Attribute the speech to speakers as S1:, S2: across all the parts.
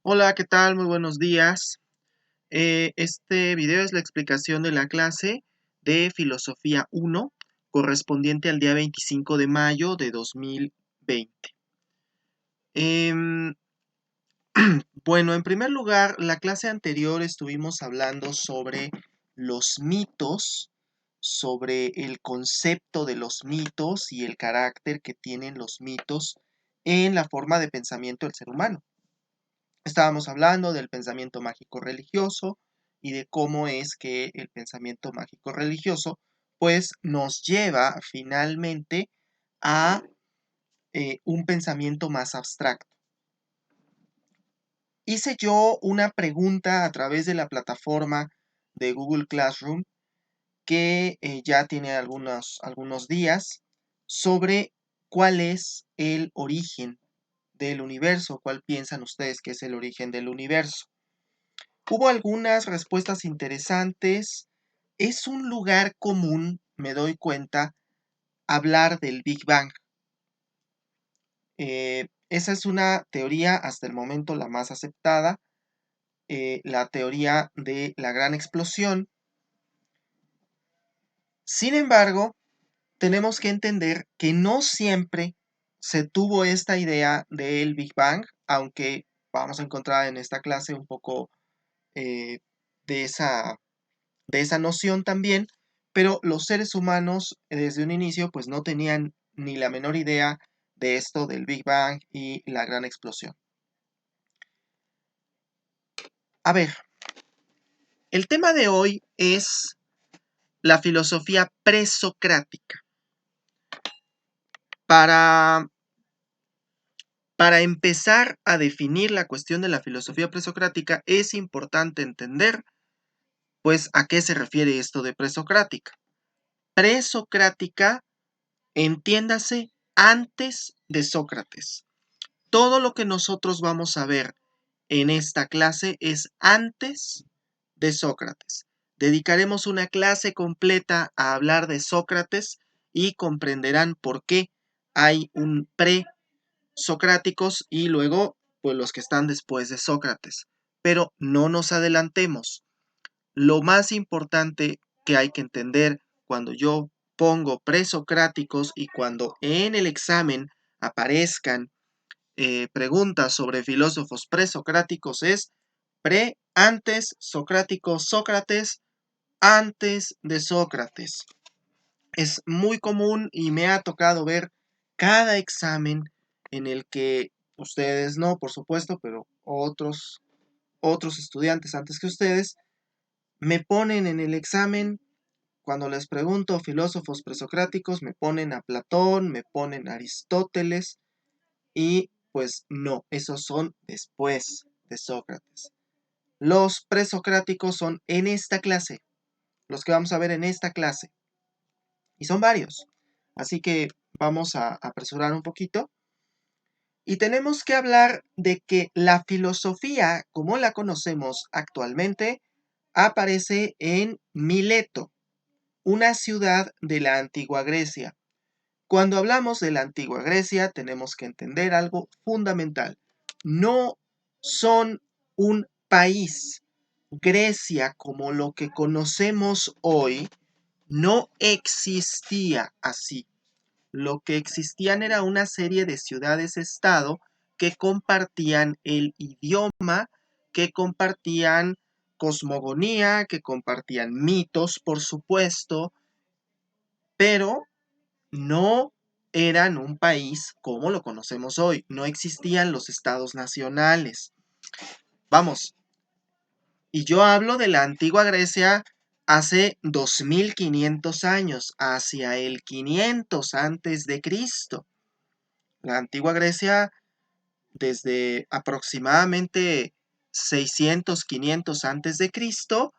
S1: Hola, ¿qué tal? Muy buenos días. Este video es la explicación de la clase de Filosofía 1, correspondiente al día 25 de mayo de 2020. Em, bueno, en primer lugar, la clase anterior estuvimos hablando sobre los mitos, sobre el concepto de los mitos y el carácter que tienen los mitos en la forma de pensamiento del ser humano. Estábamos hablando del pensamiento mágico religioso y de cómo es que el pensamiento mágico religioso pues nos lleva finalmente a un pensamiento más abstracto. Hice yo una pregunta a través de la plataforma de Google Classroom que ya tiene algunos días sobre cuál es el origen del universo, cuál piensan ustedes que es el origen del universo. Hubo algunas respuestas interesantes. Es un lugar común, me doy cuenta, hablar del Big Bang. Esa es una teoría hasta el momento la más aceptada, la teoría de la gran explosión. Sin embargo, tenemos que entender que no siempre se tuvo esta idea del Big Bang, aunque vamos a encontrar en esta clase un poco eh, de esa noción también, pero los seres humanos desde un inicio pues no tenían ni la menor idea de esto del Big Bang y la gran explosión. A ver, el tema de hoy es la filosofía presocrática. Para empezar a definir la cuestión de la filosofía presocrática es importante entender pues a qué se refiere esto de presocrática. Presocrática, entiéndase, antes de Sócrates. Todo lo que nosotros vamos a ver en esta clase es antes de Sócrates. Dedicaremos una clase completa a hablar de Sócrates y comprenderán por qué hay un pre-socráticos y luego pues los que están después de Sócrates. Pero no nos adelantemos. Lo más importante que hay que entender cuando yo pongo presocráticos y cuando en el examen aparezcan preguntas sobre filósofos presocráticos es antes, socrático, Sócrates, antes de Sócrates. Es muy común y me ha tocado ver cada examen en el que ustedes no, por supuesto, pero otros estudiantes antes que ustedes me ponen en el examen. Cuando les pregunto filósofos presocráticos, me ponen a Platón, me ponen a Aristóteles, y pues no, esos son después de Sócrates. Los presocráticos son en esta clase, los que vamos a ver en esta clase. Y son varios. Así que vamos a apresurar un poquito. Y tenemos que hablar de que la filosofía, como la conocemos actualmente, aparece en Mileto, una ciudad de la antigua Grecia. Cuando hablamos de la antigua Grecia, tenemos que entender algo fundamental. No son un país. Grecia, como lo que conocemos hoy, no existía así. Lo que existían era una serie de ciudades-estado que compartían el idioma, que compartían cosmogonía, que compartían mitos, por supuesto, pero no eran un país como lo conocemos hoy. No existían los estados nacionales. Vamos, y yo hablo de la antigua Grecia hace 2500 años, hacia el 500 antes de Cristo. La antigua Grecia, desde aproximadamente 600, 500 antes de Cristo,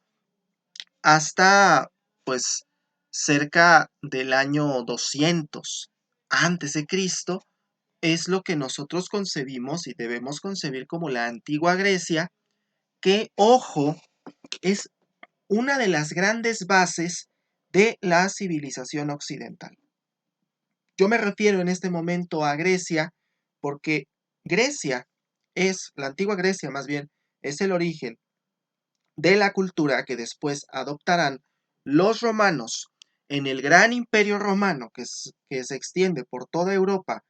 S1: hasta pues cerca del año 200 antes de Cristo, es lo que nosotros concebimos y debemos concebir como la antigua Grecia, que, ojo, es una de las grandes bases de la civilización occidental. Yo me refiero en este momento a Grecia porque Grecia la antigua Grecia más bien, es el origen de la cultura que después adoptarán los romanos en el gran imperio romano que se extiende por toda Europa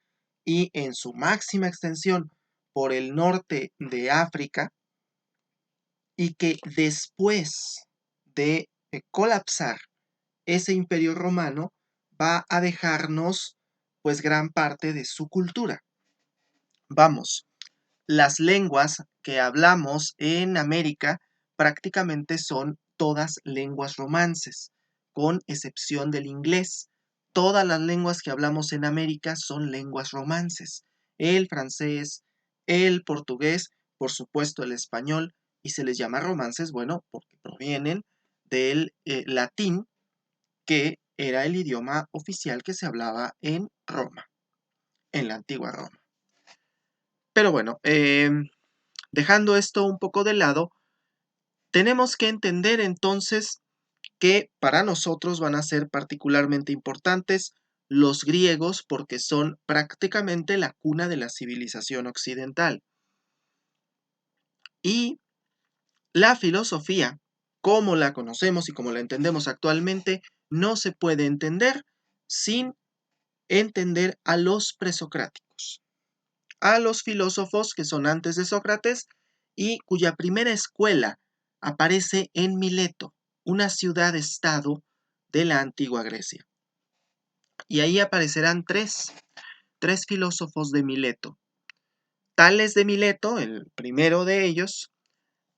S1: y en su máxima extensión por el norte de África, y que después de colapsar ese imperio romano va a dejarnos pues gran parte de su cultura. Vamos, las lenguas que hablamos en América prácticamente son todas lenguas romances, con excepción del inglés. Todas las lenguas que hablamos en América son lenguas romances. El francés, el portugués, por supuesto el español, y se les llama romances, bueno, porque provienen del latín, que era el idioma oficial que se hablaba en Roma, en la antigua Roma. Pero bueno, dejando esto un poco de lado, tenemos que entender entonces que para nosotros van a ser particularmente importantes los griegos porque son prácticamente la cuna de la civilización occidental. Y la filosofía, como la conocemos y como la entendemos actualmente, no se puede entender sin entender a los presocráticos, a los filósofos que son antes de Sócrates y cuya primera escuela aparece en Mileto, una ciudad-estado de la antigua Grecia. Y ahí aparecerán tres filósofos de Mileto. Tales de Mileto, el primero de ellos,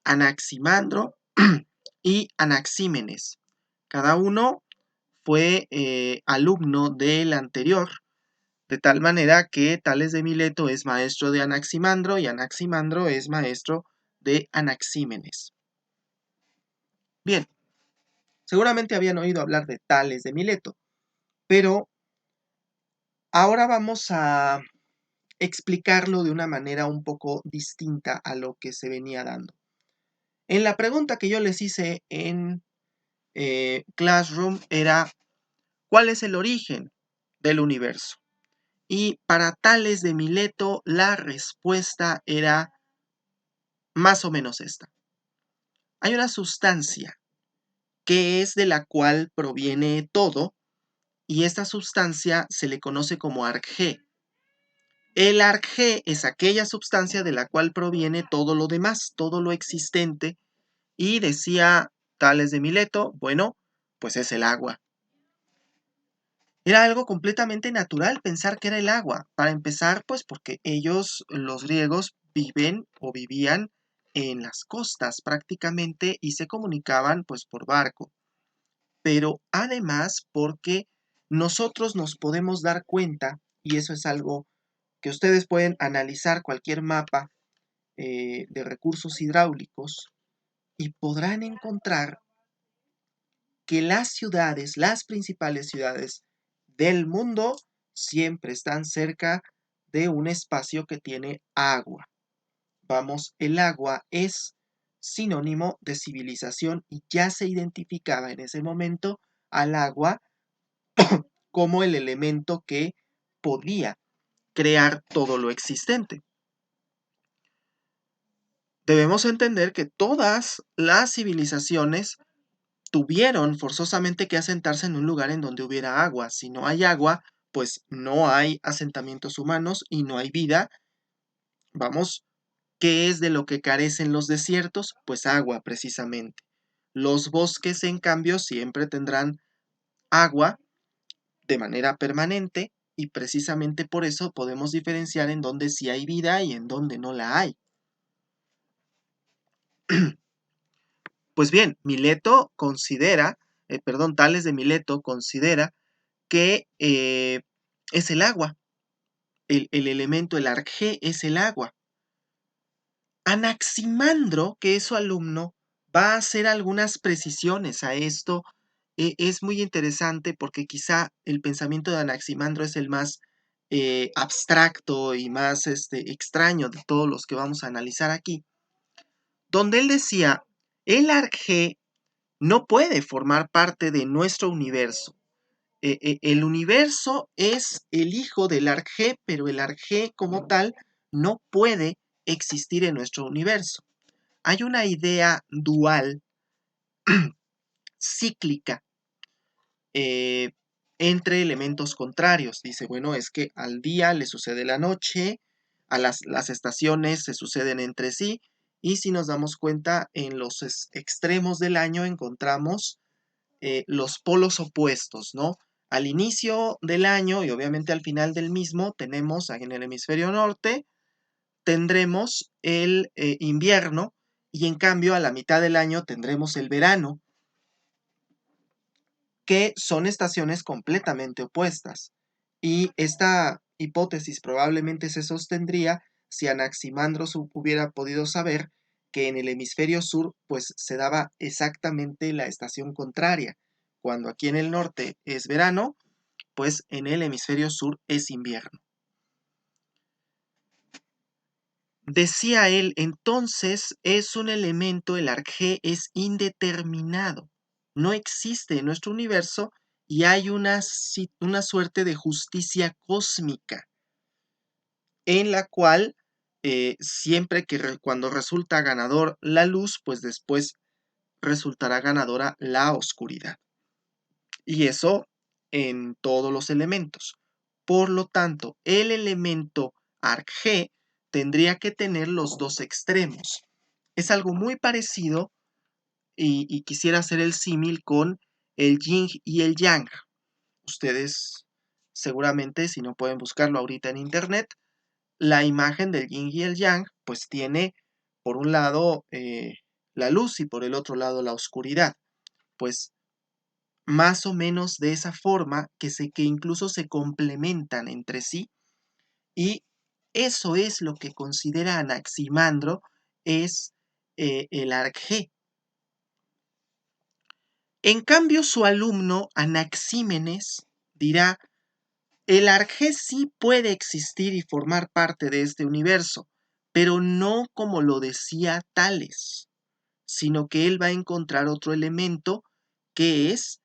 S1: Anaximandro y Anaxímenes. Cada uno fue alumno del anterior, de tal manera que Tales de Mileto es maestro de Anaximandro y Anaximandro es maestro de Anaxímenes. Bien, seguramente habían oído hablar de Tales de Mileto, pero ahora vamos a explicarlo de una manera un poco distinta a lo que se venía dando. En la pregunta que yo les hice en Classroom era, ¿cuál es el origen del universo? Y para Tales de Mileto la respuesta era más o menos esta. Hay una sustancia que es de la cual proviene todo y esta sustancia se le conoce como arjé. El arjé es aquella sustancia de la cual proviene todo lo demás, todo lo existente, y decía Tales de Mileto, bueno, pues es el agua. Era algo completamente natural pensar que era el agua. Para empezar, pues porque ellos, los griegos, viven o vivían en las costas prácticamente y se comunicaban pues por barco. Pero además porque nosotros nos podemos dar cuenta, y eso es algo que ustedes pueden analizar cualquier mapa de recursos hidráulicos y podrán encontrar que las ciudades, las principales ciudades del mundo, siempre están cerca de un espacio que tiene agua. Vamos, el agua es sinónimo de civilización y ya se identificaba en ese momento al agua como el elemento que podía crear todo lo existente. Debemos entender que todas las civilizaciones tuvieron forzosamente que asentarse en un lugar en donde hubiera agua. Si no hay agua, pues no hay asentamientos humanos y no hay vida. Vamos, ¿qué es de lo que carecen los desiertos? Pues agua, precisamente. Los bosques, en cambio, siempre tendrán agua de manera permanente y precisamente por eso podemos diferenciar en dónde sí hay vida y en dónde no la hay. Pues bien, Tales de Mileto considera que es el agua, el elemento, el arjé es el agua. Anaximandro, que es su alumno, va a hacer algunas precisiones a esto. Es muy interesante porque quizá el pensamiento de Anaximandro es el más abstracto y más extraño de todos los que vamos a analizar aquí, donde él decía, el arjé no puede formar parte de nuestro universo. El universo es el hijo del arjé, pero el arjé como tal no puede existir en nuestro universo. Hay una idea dual, cíclica, entre elementos contrarios. Dice, bueno, es que al día le sucede la noche, a las estaciones se suceden entre sí, y si nos damos cuenta, en los extremos del año encontramos los polos opuestos, ¿no? Al inicio del año y obviamente al final del mismo tenemos en el hemisferio norte, tendremos el invierno y en cambio a la mitad del año tendremos el verano, que son estaciones completamente opuestas. Y esta hipótesis probablemente se sostendría si Anaximandro hubiera podido saber que en el hemisferio sur pues se daba exactamente la estación contraria. Cuando aquí en el norte es verano, pues en el hemisferio sur es invierno. Decía él, entonces es un elemento, el arcgé es indeterminado. No existe en nuestro universo y hay una suerte de justicia cósmica en la cual siempre que cuando resulta ganador la luz, pues después resultará ganadora la oscuridad. Y eso en todos los elementos. Por lo tanto, el elemento arcgé tendría que tener los dos extremos. Es algo muy parecido y quisiera hacer el símil con el yin y el yang. Ustedes seguramente, si no pueden buscarlo ahorita en internet, la imagen del yin y el yang, pues tiene por un lado la luz y por el otro lado la oscuridad. Pues más o menos de esa forma que incluso se complementan entre sí, y eso es lo que considera Anaximandro es el arcgé. En cambio, su alumno Anaxímenes dirá, el arcgé sí puede existir y formar parte de este universo, pero no como lo decía Tales, sino que él va a encontrar otro elemento que es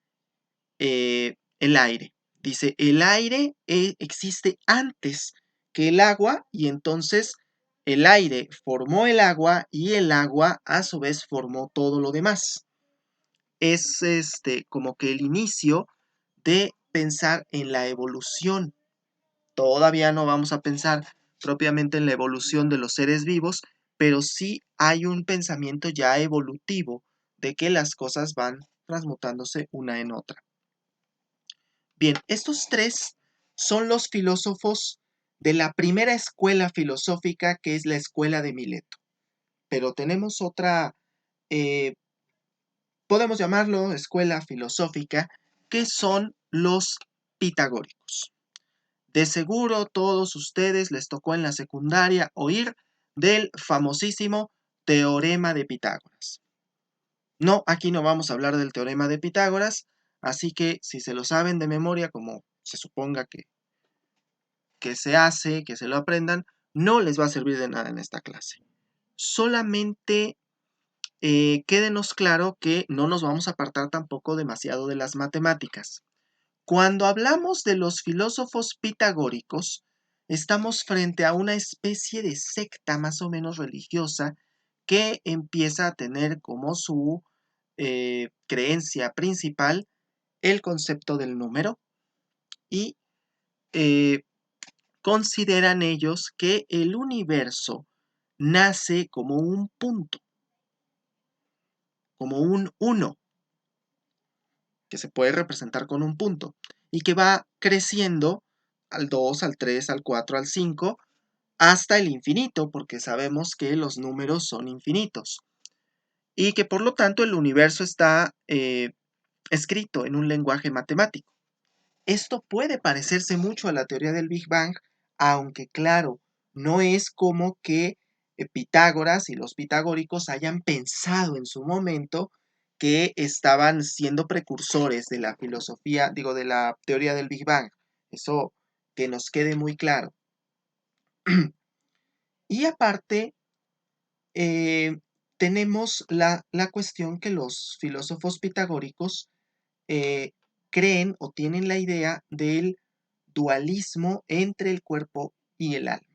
S1: el aire. Dice, el aire existe antes que el agua y entonces el aire formó el agua y el agua a su vez formó todo lo demás. Es como que el inicio de pensar en la evolución. Todavía no vamos a pensar propiamente en la evolución de los seres vivos, pero sí hay un pensamiento ya evolutivo de que las cosas van transmutándose una en otra. Bien, estos tres son los filósofos de la primera escuela filosófica, que es la escuela de Mileto. Pero tenemos otra, podemos llamarlo escuela filosófica, que son los pitagóricos. De seguro todos ustedes les tocó en la secundaria oír del famosísimo teorema de Pitágoras. No, aquí no vamos a hablar del teorema de Pitágoras, así que si se lo saben de memoria, como se suponga que se hace, que se lo aprendan, no les va a servir de nada en esta clase. Solamente quédenos claro que no nos vamos a apartar tampoco demasiado de las matemáticas. Cuando hablamos de los filósofos pitagóricos, estamos frente a una especie de secta más o menos religiosa que empieza a tener como su creencia principal el concepto del número y consideran ellos que el universo nace como un punto, como un 1, que se puede representar con un punto, y que va creciendo al 2, al 3, al 4, al 5, hasta el infinito, porque sabemos que los números son infinitos, y que por lo tanto el universo está escrito en un lenguaje matemático. Esto puede parecerse mucho a la teoría del Big Bang, aunque claro, no es como que Pitágoras y los pitagóricos hayan pensado en su momento que estaban siendo precursores de la filosofía, digo, de la teoría del Big Bang. Eso que nos quede muy claro. Y aparte, tenemos la cuestión que los filósofos pitagóricos creen o tienen la idea del dualismo entre el cuerpo y el alma.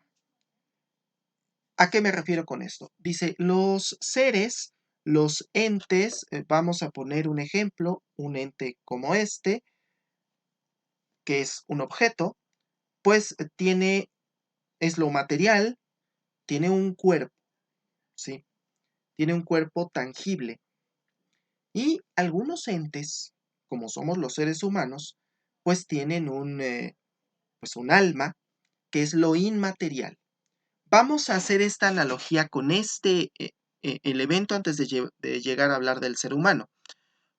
S1: ¿A qué me refiero con esto? Dice, los seres, los entes, vamos a poner un ejemplo, un ente como este, que es un objeto, pues es lo material, tiene un cuerpo, ¿sí? Tiene un cuerpo tangible. Y algunos entes, como somos los seres humanos, pues tienen un alma, que es lo inmaterial. Vamos a hacer esta analogía con este elemento antes de llegar a hablar del ser humano.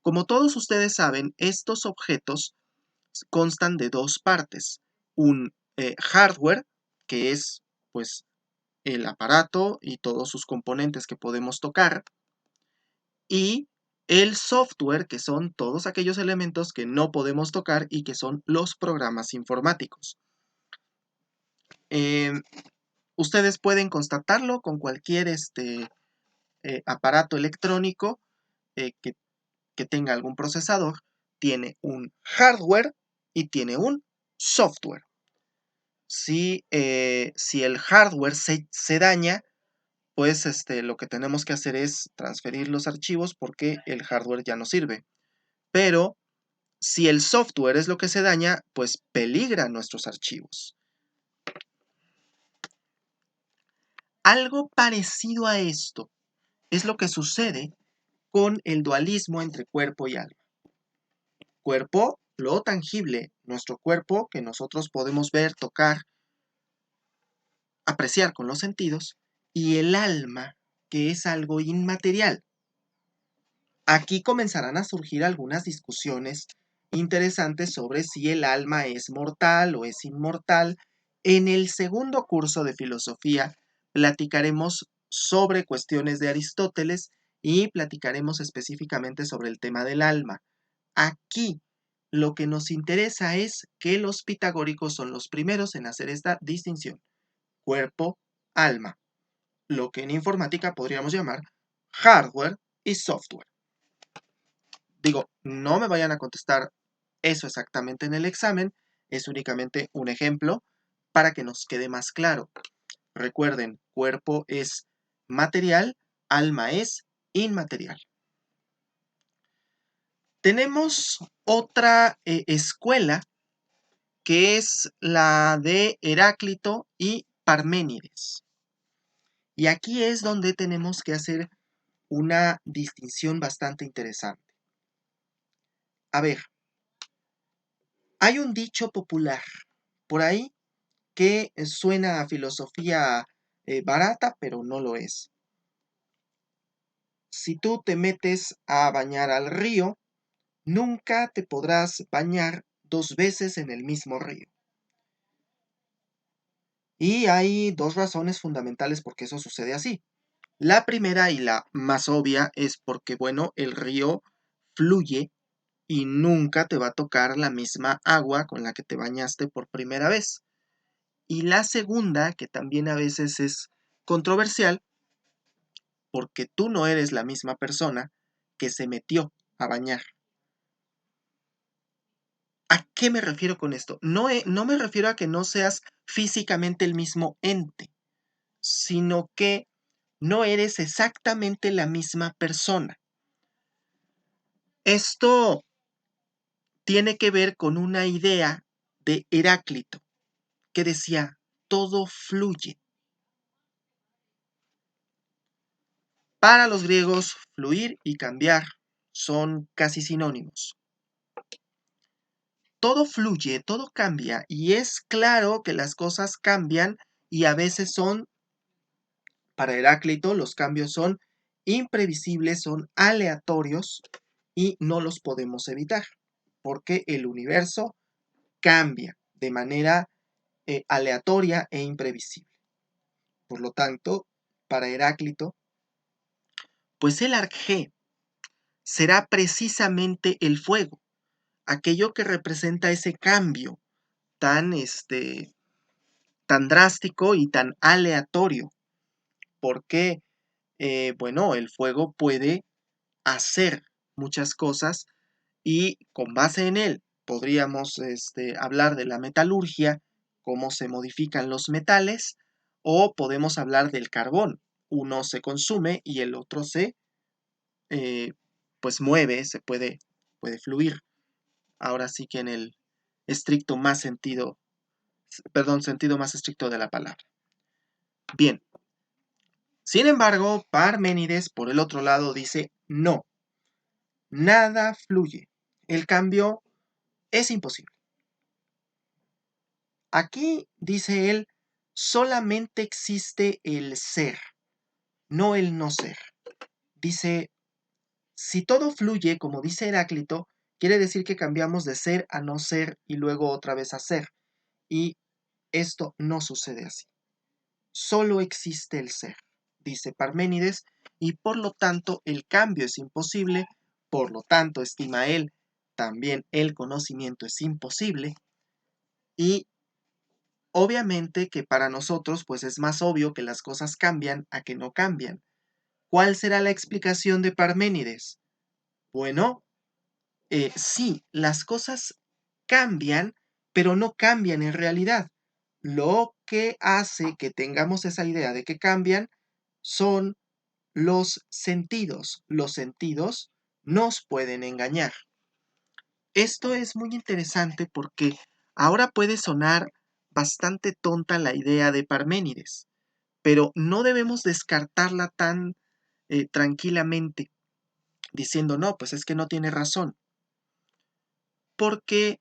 S1: Como todos ustedes saben, estos objetos constan de dos partes. Un hardware, que es pues el aparato y todos sus componentes que podemos tocar, y el software, que son todos aquellos elementos que no podemos tocar y que son los programas informáticos. Ustedes pueden constatarlo con cualquier aparato electrónico que tenga algún procesador. Tiene un hardware y tiene un software. Si el hardware se daña, pues lo que tenemos que hacer es transferir los archivos porque el hardware ya no sirve. Pero si el software es lo que se daña, pues peligran nuestros archivos. Algo parecido a esto es lo que sucede con el dualismo entre cuerpo y alma. Cuerpo, lo tangible, nuestro cuerpo que nosotros podemos ver, tocar, apreciar con los sentidos, y el alma, que es algo inmaterial. Aquí comenzarán a surgir algunas discusiones interesantes sobre si el alma es mortal o es inmortal. En el segundo curso de filosofía platicaremos sobre cuestiones de Aristóteles y platicaremos específicamente sobre el tema del alma. Aquí lo que nos interesa es que los pitagóricos son los primeros en hacer esta distinción. Cuerpo, alma. Lo que en informática podríamos llamar hardware y software. Digo, no me vayan a contestar eso exactamente en el examen, es únicamente un ejemplo para que nos quede más claro. Recuerden, cuerpo es material, alma es inmaterial. Tenemos otra escuela que es la de Heráclito y Parménides. Y aquí es donde tenemos que hacer una distinción bastante interesante. A ver, hay un dicho popular por ahí que suena a filosofía barata, pero no lo es. Si tú te metes a bañar al río, nunca te podrás bañar dos veces en el mismo río. Y hay dos razones fundamentales por qué eso sucede así. La primera y la más obvia es porque, bueno, el río fluye y nunca te va a tocar la misma agua con la que te bañaste por primera vez. Y la segunda, que también a veces es controversial, porque tú no eres la misma persona que se metió a bañar. ¿A qué me refiero con esto? No me refiero a que no seas físicamente el mismo ente, sino que no eres exactamente la misma persona. Esto tiene que ver con una idea de Heráclito, que decía, todo fluye. Para los griegos, fluir y cambiar son casi sinónimos. Todo fluye, todo cambia, y es claro que las cosas cambian y a veces para Heráclito, los cambios son imprevisibles, son aleatorios y no los podemos evitar, porque el universo cambia de manera aleatoria e imprevisible. Por lo tanto, para Heráclito, pues el arjé será precisamente el fuego, aquello que representa ese cambio tan, tan drástico y tan aleatorio, porque, bueno, el fuego puede hacer muchas cosas y con base en él podríamos hablar de la metalurgia, cómo se modifican los metales, O podemos hablar del carbón. Uno se consume y el otro pues mueve, puede fluir. Ahora sí que en el estricto más sentido, sentido más estricto de la palabra. Bien. Sin embargo, Parménides, por el otro lado, dice no. Nada fluye. El cambio es imposible. Aquí, dice él, solamente existe el ser, no el no ser. Dice, si todo fluye, como dice Heráclito, quiere decir que cambiamos de ser a no ser y luego otra vez a ser. Y esto no sucede así. Solo existe el ser, dice Parménides, y por lo tanto el cambio es imposible, por lo tanto, estima él, también el conocimiento es imposible, y obviamente que para nosotros pues es más obvio que las cosas cambian a que no cambian. ¿Cuál será la explicación de Parménides? Bueno, sí, las cosas cambian, pero no cambian en realidad. Lo que hace que tengamos esa idea de que cambian son los sentidos. Los sentidos nos pueden engañar. Esto es muy interesante porque ahora puede sonar bastante tonta la idea de Parménides, pero no debemos descartarla tan tranquilamente, diciendo, no, pues es que no tiene razón, porque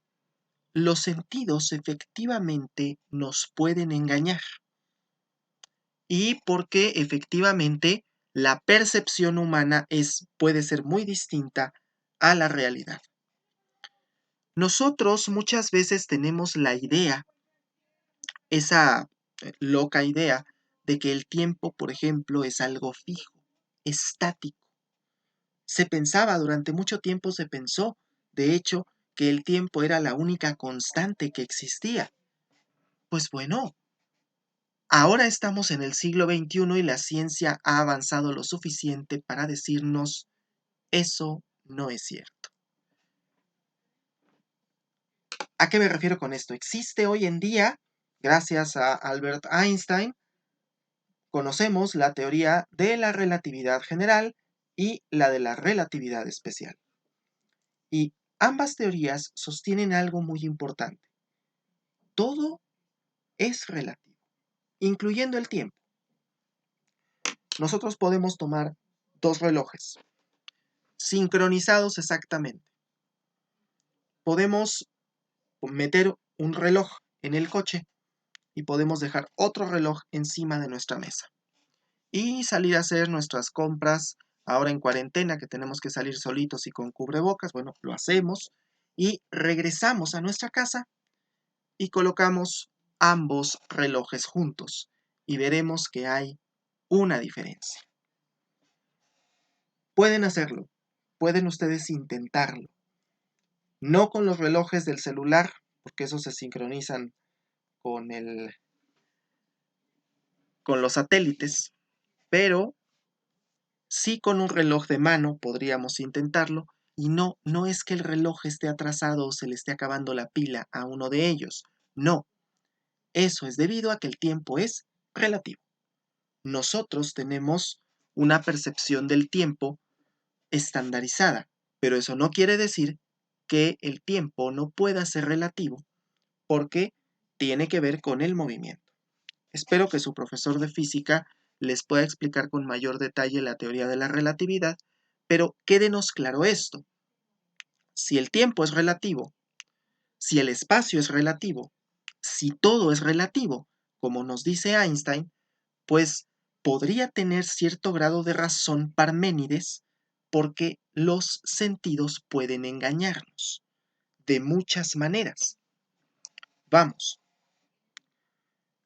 S1: los sentidos efectivamente nos pueden engañar y porque efectivamente la percepción humana puede ser muy distinta a la realidad. Nosotros muchas veces tenemos la idea, esa loca idea, de que el tiempo, por ejemplo, es algo fijo, estático. Durante mucho tiempo se pensó, de hecho, que el tiempo era la única constante que existía. Pues bueno, ahora estamos en el siglo XXI y la ciencia ha avanzado lo suficiente para decirnos, eso no es cierto. ¿A qué me refiero con esto? Existe hoy en día, gracias a Albert Einstein, conocemos la teoría de la relatividad general y la de la relatividad especial. Y ambas teorías sostienen algo muy importante. Todo es relativo, incluyendo el tiempo. Nosotros podemos tomar dos relojes, sincronizados exactamente. Podemos meter un reloj en el coche y podemos dejar otro reloj encima de nuestra mesa. Y salir a hacer nuestras compras ahora en cuarentena, que tenemos que salir solitos y con cubrebocas, bueno, lo hacemos y regresamos a nuestra casa y colocamos ambos relojes juntos y veremos que hay una diferencia. Pueden hacerlo, pueden ustedes intentarlo. No con los relojes del celular, porque esos se sincronizan con los satélites, pero sí con un reloj de mano podríamos intentarlo, y no es que el reloj esté atrasado o se le esté acabando la pila a uno de ellos. No, eso es debido a que el tiempo es relativo. Nosotros tenemos una percepción del tiempo estandarizada, pero eso no quiere decir que el tiempo no pueda ser relativo, porque tiene que ver con el movimiento. Espero que su profesor de física les pueda explicar con mayor detalle la teoría de la relatividad, pero quédenos claro esto. Si el tiempo es relativo, si el espacio es relativo, si todo es relativo, como nos dice Einstein, pues podría tener cierto grado de razón Parménides, porque los sentidos pueden engañarnos de muchas maneras. Vamos,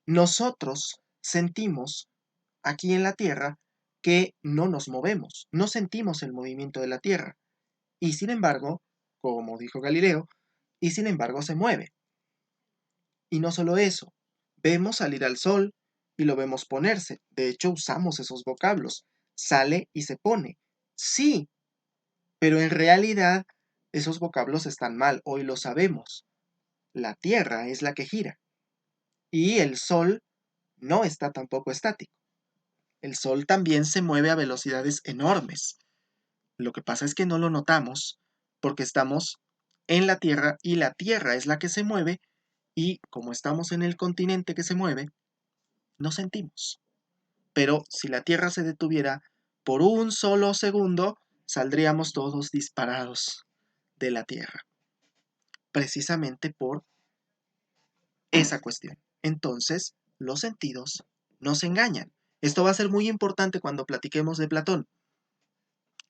S1: nosotros sentimos aquí en la Tierra que no nos movemos, no sentimos el movimiento de la Tierra. Y sin embargo, como dijo Galileo, y sin embargo se mueve. Y no solo eso, vemos salir al sol y lo vemos ponerse. De hecho, usamos esos vocablos. Sale y se pone. Sí, pero en realidad esos vocablos están mal, hoy lo sabemos. La Tierra es la que gira. Y el sol no está tampoco estático. El Sol también se mueve a velocidades enormes. Lo que pasa es que no lo notamos porque estamos en la Tierra y la Tierra es la que se mueve y como estamos en el continente que se mueve, no sentimos. Pero si la Tierra se detuviera por un solo segundo, saldríamos todos disparados de la Tierra, precisamente por esa cuestión. Entonces, los sentidos nos engañan. Esto va a ser muy importante cuando platiquemos de Platón.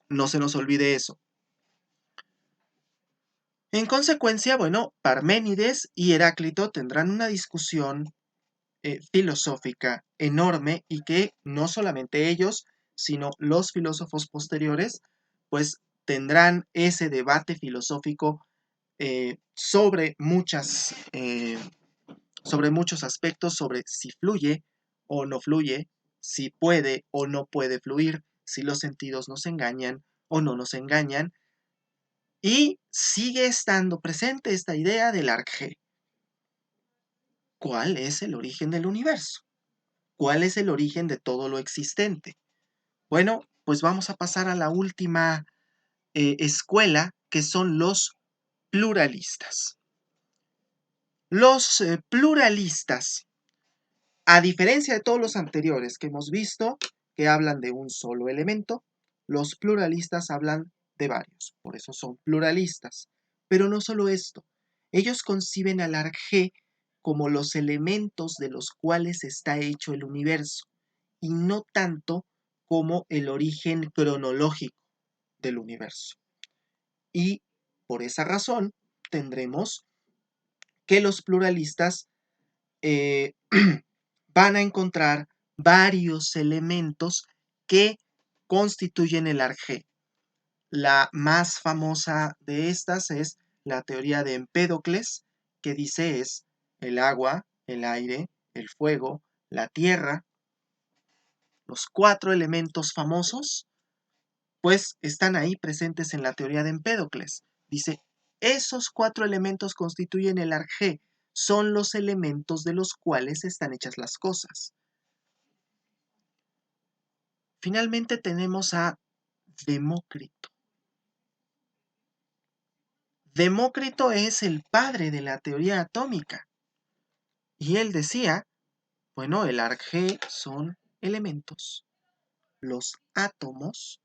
S1: No se nos olvide eso. En consecuencia, bueno, Parménides y Heráclito tendrán una discusión filosófica enorme y que no solamente ellos, sino los filósofos posteriores, pues tendrán ese debate filosófico sobre muchos aspectos, sobre si fluye o no fluye, si puede o no puede fluir, si los sentidos nos engañan o no nos engañan, y sigue estando presente esta idea del arjé. ¿Cuál es el origen del universo? ¿Cuál es el origen de todo lo existente? Bueno, pues vamos a pasar a la última escuela, que son los pluralistas. Los pluralistas, a diferencia de todos los anteriores que hemos visto, que hablan de un solo elemento, los pluralistas hablan de varios, por eso son pluralistas. Pero no solo esto, ellos conciben al arjé como los elementos de los cuales está hecho el universo, y no tanto como el origen cronológico del universo. Y por esa razón tendremos que los pluralistas eh, van a encontrar varios elementos que constituyen el arjé. La más famosa de estas es la teoría de Empédocles, que dice es el agua, el aire, el fuego, la tierra. Los 4 elementos famosos, pues están ahí presentes en la teoría de Empédocles. Dice, esos 4 elementos constituyen el arjé, son los elementos de los cuales están hechas las cosas. Finalmente tenemos a Demócrito. Demócrito es el padre de la teoría atómica. Y él decía, bueno, el arjé son elementos. Los átomos,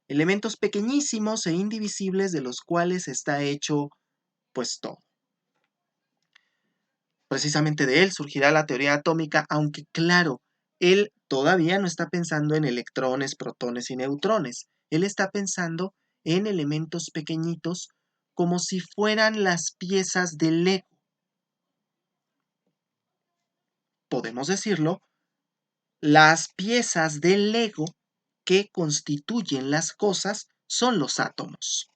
S1: elementos pequeñísimos e indivisibles de los cuales está hecho, pues todo. Precisamente de él surgirá la teoría atómica, aunque claro, él todavía no está pensando en electrones, protones y neutrones. Él está pensando en elementos pequeñitos como si fueran las piezas del Lego. Podemos decirlo, las piezas del Lego que constituyen las cosas son los átomos.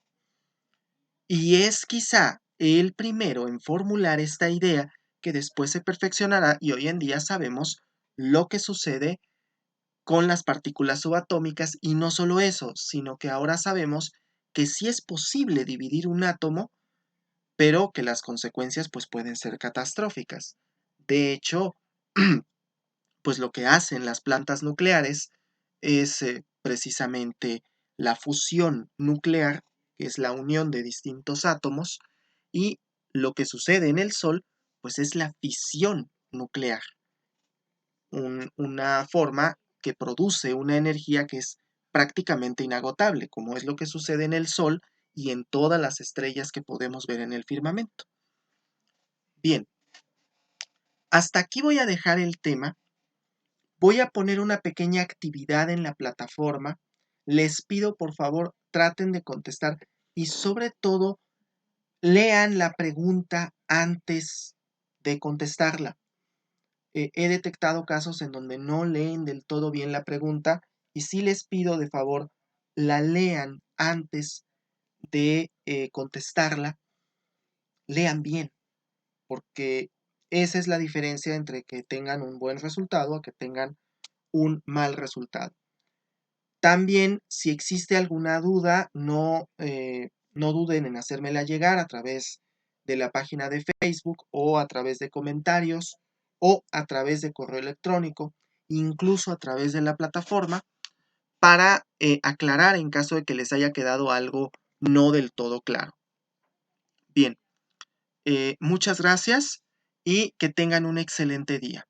S1: Y es quizá el primero en formular esta idea que después se perfeccionará y hoy en día sabemos lo que sucede con las partículas subatómicas y no solo eso, sino que ahora sabemos que sí es posible dividir un átomo, pero que las consecuencias pues pueden ser catastróficas. De hecho, pues lo que hacen las plantas nucleares es precisamente la fusión nuclear, que es la unión de distintos átomos, y lo que sucede en el Sol, pues es la fisión nuclear, una forma que produce una energía que es prácticamente inagotable, como es lo que sucede en el Sol y en todas las estrellas que podemos ver en el firmamento. Bien, hasta aquí voy a dejar el tema. Voy a poner una pequeña actividad en la plataforma. Les pido por favor traten de contestar y sobre todo lean la pregunta antes de contestarla. He detectado casos en donde no leen del todo bien la pregunta y sí les pido de favor la lean antes de contestarla. Lean bien, porque esa es la diferencia entre que tengan un buen resultado a que tengan un mal resultado. También, si existe alguna duda, no duden en hacérmela llegar a través de la página de Facebook o a través de comentarios o a través de correo electrónico, incluso a través de la plataforma, para aclarar en caso de que les haya quedado algo no del todo claro. Bien, muchas gracias y que tengan un excelente día.